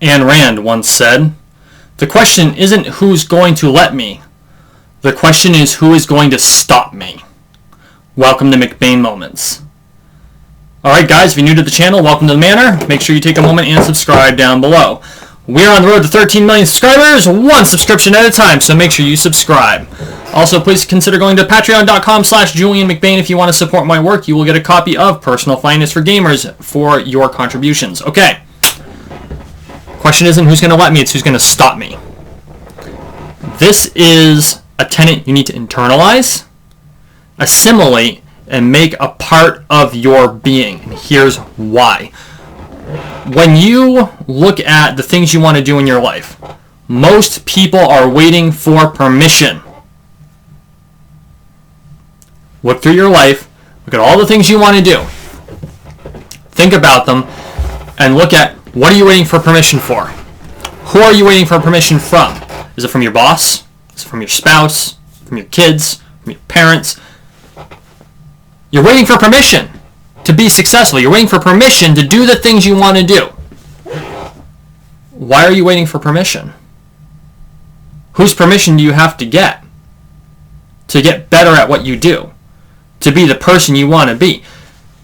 Ayn Rand once said, "The question isn't who's going to let me. The question is who is going to stop me." Welcome to McBain Moments. Alright guys, if you're new to the channel, welcome to the Manor. Make sure you take a moment and subscribe down below. We're on the road to 13 million subscribers, one subscription at a time, so make sure you subscribe. Also, please consider going to patreon.com/JulianMcBain if you want to support my work. You will get a copy of Personal Finance for Gamers for your contributions. Okay. Question isn't who's going to let me, it's who's going to stop me. This is a tenet you need to internalize, assimilate, and make a part of your being. And here's why. When you look at the things you want to do in your life, most people are waiting for permission. Look through your life, look at all the things you want to do, think about them, and look at what are you waiting for permission for? Who are you waiting for permission from? Is it from your boss? Is it from your spouse? From your kids? From your parents? You're waiting for permission to be successful. You're waiting for permission to do the things you want to do. Why are you waiting for permission? Whose permission do you have to get better at what you do? To be the person you want to be?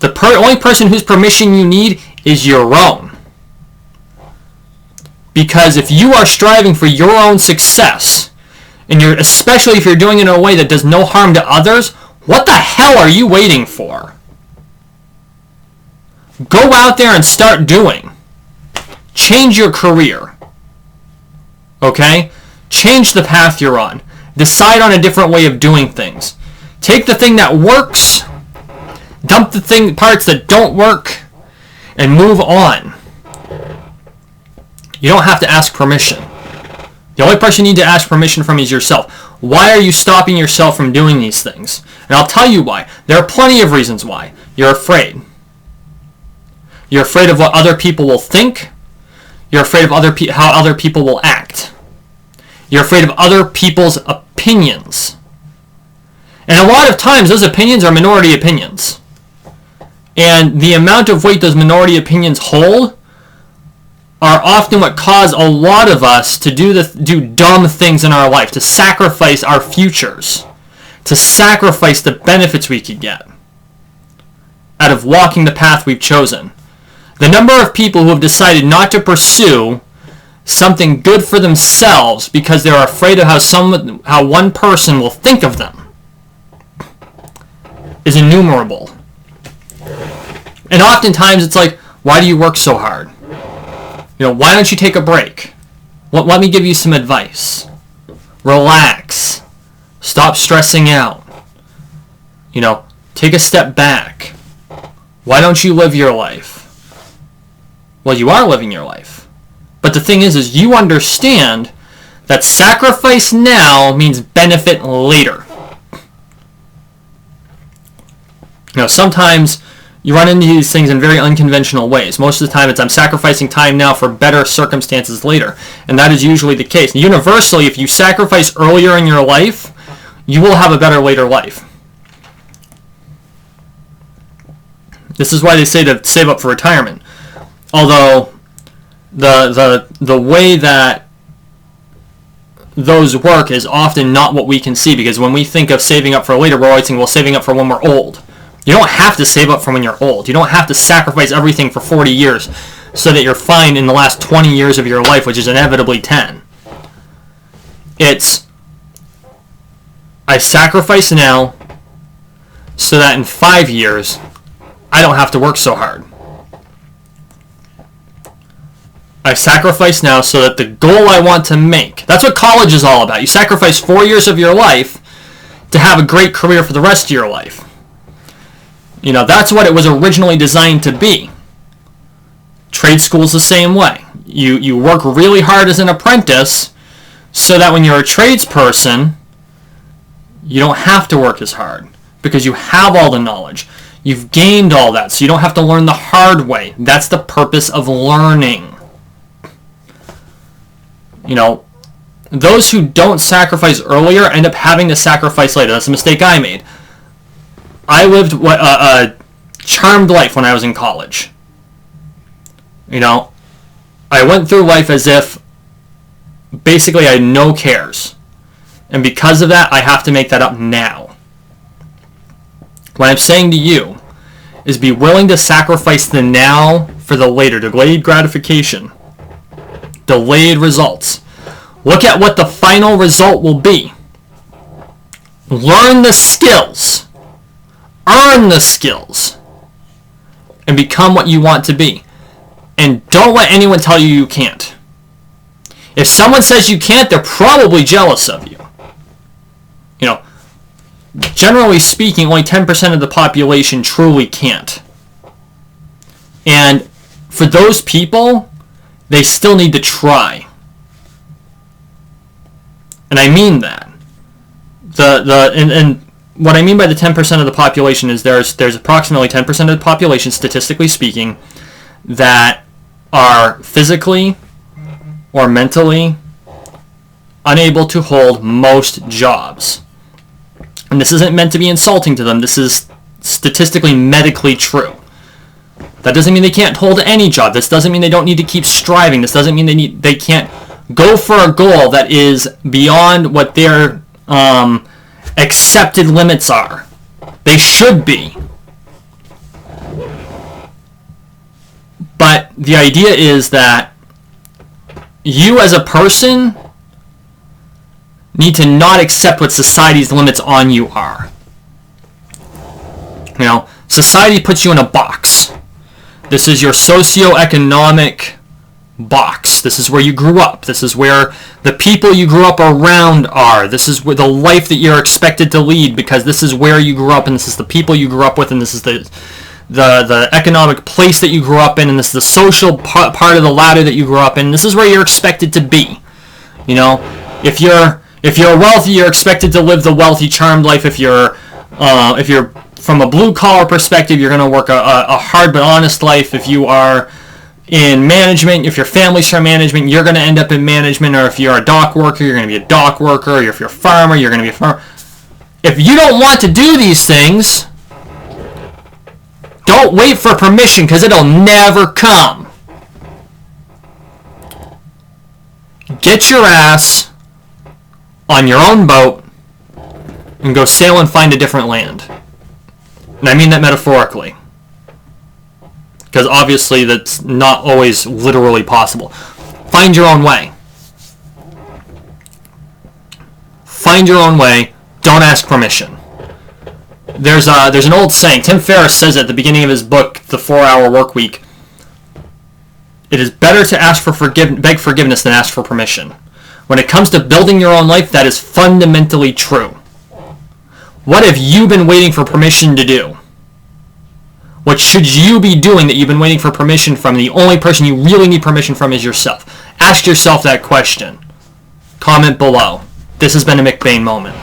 The only person whose permission you need is your own. Because if you are striving for your own success, and especially if you're doing it in a way that does no harm to others, what the hell are you waiting for? Go out there and start doing. Change your career. Okay? Change the path you're on. Decide on a different way of doing things. Take the thing that works, dump the parts that don't work, and move on. You don't have to ask permission. The only person you need to ask permission from is yourself. Why are you stopping yourself from doing these things? And I'll tell you why. There are plenty of reasons why. You're afraid. You're afraid of what other people will think. You're afraid of how other people will act. You're afraid of other people's opinions. And a lot of times those opinions are minority opinions. And the amount of weight those minority opinions hold are often what cause a lot of us to do dumb things in our life, to sacrifice our futures, to sacrifice the benefits we could get out of walking the path we've chosen. The number of people who have decided not to pursue something good for themselves because they're afraid of how one person will think of them is innumerable. And oftentimes it's like, why do you work so hard? Why don't you take a break? Let me give you some advice. Relax. Stop stressing out. Take a step back. Why don't you live your life? Well, you are living your life. But the thing is you understand that sacrifice now means benefit later. Sometimes you run into these things in very unconventional ways. Most of the time I'm sacrificing time now for better circumstances later. And that is usually the case. Universally, if you sacrifice earlier in your life, you will have a better later life. This is why they say to save up for retirement. Although the way that those work is often not what we can see, because when we think of saving up for later, we're always thinking, well, saving up for when we're old. You don't have to save up for when you're old. You don't have to sacrifice everything for 40 years so that you're fine in the last 20 years of your life, which is inevitably 10. It's, I sacrifice now so that in 5 years, I don't have to work so hard. I sacrifice now so that the goal I want to make, that's what college is all about. You sacrifice 4 years of your life to have a great career for the rest of your life. That's what it was originally designed to be. Trade school's the same way. You work really hard as an apprentice so that when you're a tradesperson, you don't have to work as hard because you have all the knowledge. You've gained all that, so you don't have to learn the hard way. That's the purpose of learning. Those who don't sacrifice earlier end up having to sacrifice later. That's a mistake I made. I lived a charmed life when I was in college. I I went through life as if basically I had no cares. And because of that, I have to make that up now. What I'm saying to you is be willing to sacrifice the now for the later. Delayed gratification. Delayed results. Look at what the final result will be. Learn the skills. Earn the skills. And become what you want to be. And don't let anyone tell you you can't. If someone says you can't, they're probably jealous of you. You know, generally speaking, only 10% of the population truly can't. And for those people, they still need to try. And I mean that. And what I mean by the 10% of the population is there's approximately 10% of the population, statistically speaking, that are physically or mentally unable to hold most jobs. And this isn't meant to be insulting to them. This is statistically, medically true. That doesn't mean they can't hold any job. This doesn't mean they don't need to keep striving. This doesn't mean they can't go for a goal that is beyond what their accepted limits are. They should be. But the idea is that you as a person need to not accept what society's limits on you are. You know, society puts you in a box. This is your socioeconomic box. This is where you grew up. This is where the people you grew up around are. This is where the life that you're expected to lead, because this is where you grew up, and this is the people you grew up with, and this is the economic place that you grew up in, and this is the social part of the ladder that you grew up in. This is where you're expected to be. You know, if you're wealthy, you're expected to live the wealthy, charmed life. If you're from a blue-collar perspective, you're going to work a hard but honest life. If you are in management, if your family's from management, you're going to end up in management. Or if you're a dock worker, you're going to be a dock worker. Or if you're a farmer, you're going to be a farmer. If you don't want to do these things, don't wait for permission, because it'll never come. Get your ass on your own boat and go sail and find a different land. And I mean that metaphorically, because obviously that's not always literally possible. Find your own way. Find your own way. Don't ask permission. There's an old saying. Tim Ferriss says at the beginning of his book, The 4-Hour Workweek, it is better to beg forgiveness than ask for permission. When it comes to building your own life, that is fundamentally true. What have you been waiting for permission to do? What should you be doing that you've been waiting for permission from? The only person you really need permission from is yourself. Ask yourself that question. Comment below. This has been a McBain moment.